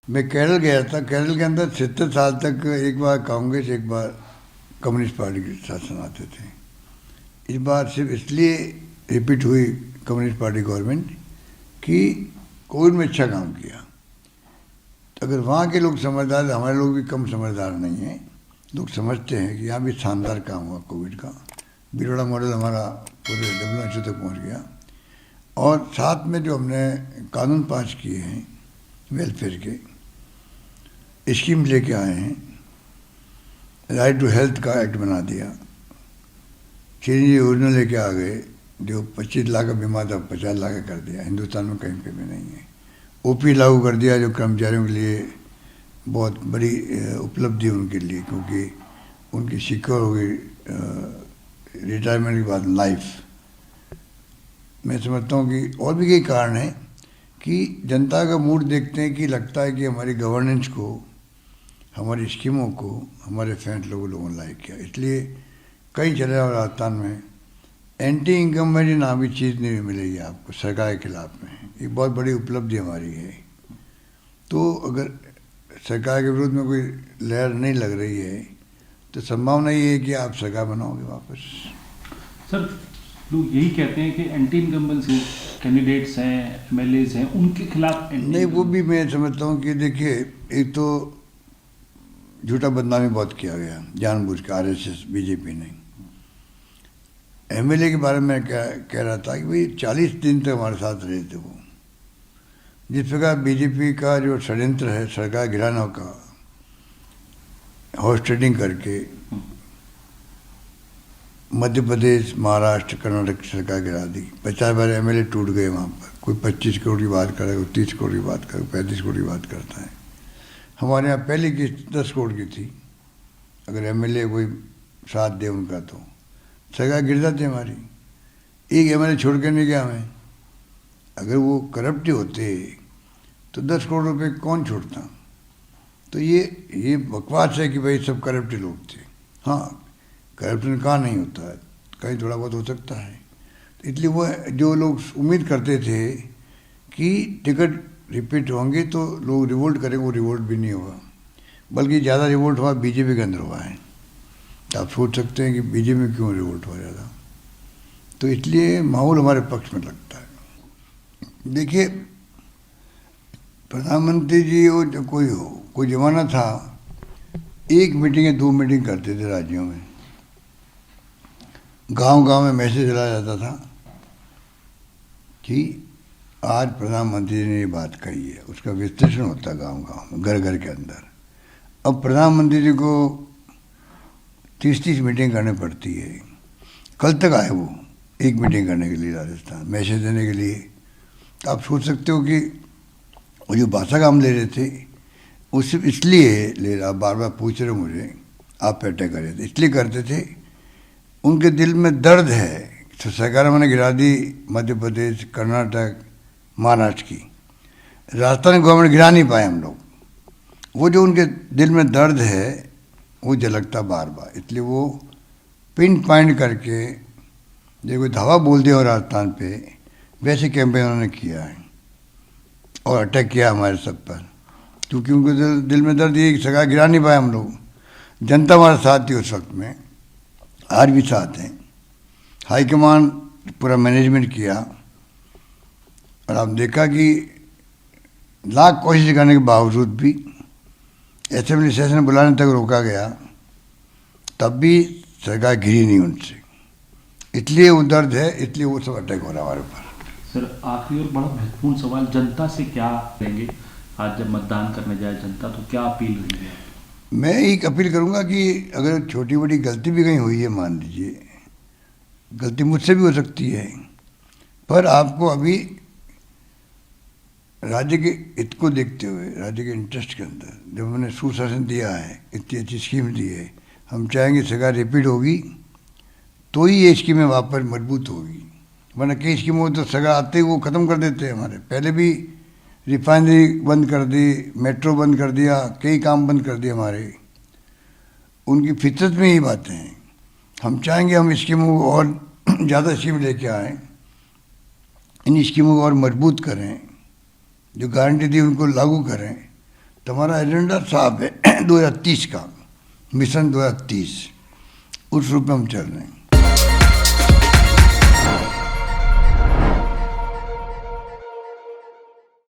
मैं केरल गया था। केरल के अंदर 70 साल तक एक बार कांग्रेस एक बार कम्युनिस्ट पार्टी के शासन आते थे। इस बार सिर्फ इसलिए रिपीट हुई कम्युनिस्ट पार्टी गवर्नमेंट कि कोविड में अच्छा काम किया। तो अगर वहाँ के लोग समझदार, हमारे लोग भी कम समझदार नहीं हैं। लोग समझते हैं कि यहाँ भी शानदार काम हुआ कोविड का। बिरला मॉडल हमारा पूरे WHO तक पहुँच गया। और साथ में जो हमने कानून पास किए हैं वेलफेयर के, स्कीम लेके आए हैं। राइट टू हेल्थ का एक्ट बना दिया। चीनी योजना लेके आ गए, जो 25 लाख का बीमा था 50 लाख का कर दिया। हिंदुस्तान में कहीं पे भी नहीं है। OP लागू कर दिया, जो कर्मचारियों के लिए बहुत बड़ी उपलब्धि उनके लिए, क्योंकि उनकी सिक्योर हो गई रिटायरमेंट के बाद लाइफ। मैं समझता हूँ कि और भी कई कारण हैं कि जनता का मूड देखते हैं कि लगता है कि हमारी गवर्नेंस को, हमारी स्कीमों को, हमारे फैसलों को लोगों ने लाइक किया। इसलिए कई चले जाओ राजस्थान में एंटी इनकम्बेंसी नाम की चीज़ नहीं मिलेगी आपको सरकार के खिलाफ में। ये बहुत बड़ी उपलब्धि हमारी है। तो अगर सरकार के विरोध में कोई लहर नहीं लग रही है तो संभावना ये है कि आप सरकार बनाओगे वापस। सर, लोग यही कहते हैं कि एंटी इनकम्बेंसी कैंडिडेट्स हैं, MLAs हैं, उनके खिलाफ नहीं, वो भी मैं समझता हूँ कि देखिए, एक तो झूठा बदनामी बहुत किया गया जानबूझ के RSS BJP ने। MLA के बारे में कह रहा था कि भाई 40 दिन तक हमारे साथ रहे थे वो। जिस प्रकार BJP का जो षड्यंत्र है सरकार गिराने का, हॉर्स ट्रेडिंग करके मध्य प्रदेश, महाराष्ट्र, कर्नाटक की सरकार गिरा दी। 50 बार MLA टूट गए वहाँ पर। कोई 25 करोड़ की बात करे, कोई 30 करोड़ की बात करे, 35 करोड़ की बात करता है। हमारे यहाँ पहली किस्त 10 करोड़ की थी। अगर MLA कोई साथ दे उनका तो सरकार गिर जाती हमारी। एक MLA छोड़ के नहीं गया हमें। अगर वो करप्ट होते तो 10 करोड़ रुपए कौन छोड़ता। तो ये बकवास है कि भाई सब करप्ट लोग थे। हाँ, करप्शन कहाँ नहीं होता है, कहीं थोड़ा बहुत हो सकता है। तो इसलिए वो जो लोग उम्मीद करते थे कि टिकट रिपीट होंगे तो लोग रिवोल्ट करेंगे, वो रिवोल्ट भी नहीं हुआ। बल्कि ज़्यादा रिवोल्ट हुआ BJP के अंदर हुआ है। तो आप सोच सकते हैं कि BJP में क्यों रिवोल्ट हुआ ज़्यादा। तो इसलिए माहौल हमारे पक्ष में लगता है। देखिए, प्रधानमंत्री जी हो जो कोई हो, कोई ज़माना था 1 मीटिंग या 2 मीटिंग करते थे राज्यों में। गांव-गांव में मैसेज चलाया जाता था कि आज प्रधानमंत्री जी ने ये बात कही है। उसका विश्लेषण होता गांव-गांव में, घर-घर के अंदर। अब प्रधानमंत्री जी को 30-30 मीटिंग करनी पड़ती है। कल तक आए वो 1 मीटिंग करने के लिए राजस्थान, मैसेज देने के लिए। तो आप सोच सकते हो कि वो जो भाषा का हम ले रहे थे वो सिर्फ इसलिए ले रहा, बार बार पूछ रहे मुझे आप पे अटैक करे थे, इसलिए करते थे उनके दिल में दर्द है। तो सरकार मैंने गिरा दी मध्य प्रदेश, कर्नाटक, महाराष्ट्र की। राजस्थान गवर्नमेंट गिरा नहीं पाए हम लोग। वो जो उनके दिल में दर्द है वो झलकता बार बार। इसलिए वो पिन पॉइंट करके जो कोई धावा बोल दिया राजस्थान पे, वैसे कैंपेन उन्होंने किया है और अटैक किया हमारे सब पर। क्योंकि उनके दिल में दर्द ये सरकार गिरा नहीं पाए हम लोग। जनता हमारे साथ थी उस वक्त में, आज भी साथ हैं। हाईकमान पूरा मैनेजमेंट किया और आप देखा कि लाख कोशिश करने के बावजूद भी असेंबली सेशन बुलाने तक रोका गया, तब भी सरकार गिरी नहीं उनसे। इसलिए वो दर्द है, इसलिए वो सब अटैक हो रहा है हमारे ऊपर। सर, आखिरी और बड़ा महत्वपूर्ण सवाल, जनता से क्या कहेंगे आज जब मतदान करने जाए जनता, तो क्या अपील रहेगी? मैं एक अपील करूंगा कि अगर छोटी बड़ी गलती भी कहीं हुई है, मान लीजिए गलती मुझसे भी हो सकती है, पर आपको अभी राज्य के हित को देखते हुए, राज्य के इंटरेस्ट के अंदर जब हमने सुशासन दिया है, इतनी अच्छी स्कीम दी है, हम चाहेंगे सरकार रिपीट होगी तो ही ये स्कीमें वापस मजबूत होगी। वरना कई स्कीमों तो सरकार आते ही वो ख़त्म कर देते हैं। हमारे पहले भी रिफाइनरी बंद कर दी, मेट्रो बंद कर दिया, कई काम बंद कर दिए हमारे। उनकी फितरत में यही बातें हैं। हम चाहेंगे हम स्कीमों को और ज़्यादा स्कीम लेके आएँ, इन स्कीमों को और मजबूत करें, जो गारंटी दी उनको लागू करें, तो हमारा एजेंडा साफ है 2030 का, मिशन 2030, उस रूप में हम चल रहे हैं।